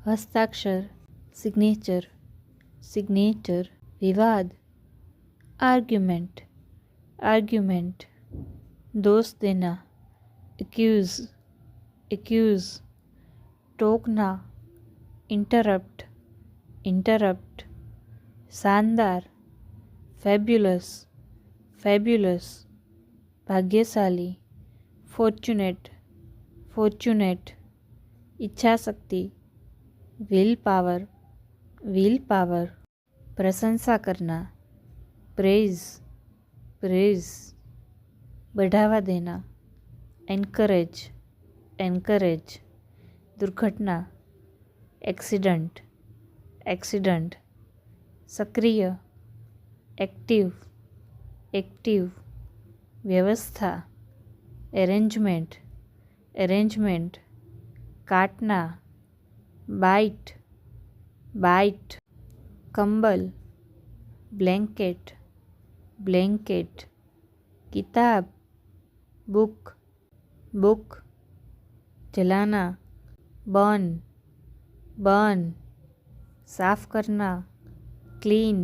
हस्ताक्षर signature signature, विवाद argument argument, दोष देना एक्यूज एक्यूज, टोकना इंटरप्ट इंटरप्ट, शानदार फेब्युलस फेब्युलस, भाग्यशाली फॉर्चुनेट फॉर्चुनेट, इच्छाशक्ति विल पावर, प्रशंसा करना प्रेज प्रेज, बढ़ावा देना एनकरेज एनकरेज, दुर्घटना एक्सीडेंट एक्सीडेंट, सक्रिय एक्टिव एक्टिव, व्यवस्था अरेंजमेंट अरेंजमेंट, काटना बाइट बाइट, कंबल ब्लैंकेट ब्लैंकेट, किताब बुक बुक, जलाना बर्न बर्न, साफ करना क्लीन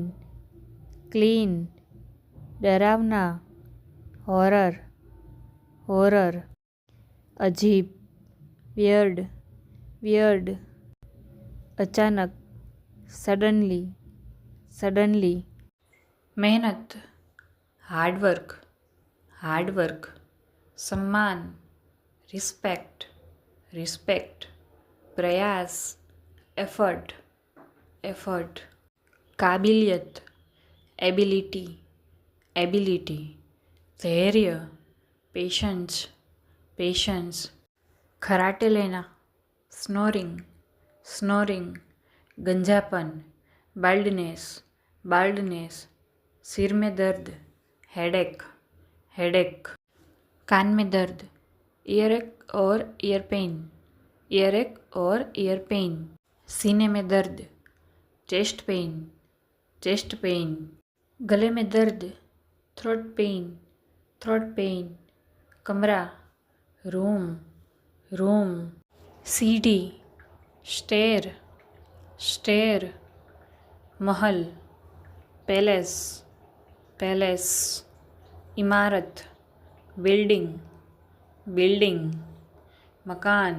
क्लीन, डरावना हॉरर हॉरर, अजीब वियर्ड वियर्ड, अचानक सडनली सडनली, मेहनत हार्डवर्क हार्डवर्क, सम्मान रिस्पेक्ट रिस्पेक्ट, प्रयास एफर्ट एफर्ट, काबिलियत एबिलिटी एबिलिटी, धैर्य पेशेंस पेशेंस, खराटे लेना स्नोरिंग स्नोरिंग, गंजापन बाल्डनेस बाल्डनेस, सिर में दर्द हेडेक हेडेक, कान में दर्द ईयरएक और ईयर पेन, सीने में दर्द चेस्ट पेन, गले में दर्द थ्रोट पेन, कमरा रूम, सीढ़ी स्टेयर, महल पैलेस, इमारत बिल्डिंग, मकान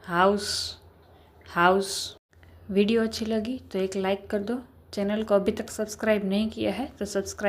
हाउस। वीडियो अच्छी लगी तो एक लाइक कर दो। चैनल को अभी तक सब्सक्राइब नहीं किया है तो सब्सक्राइब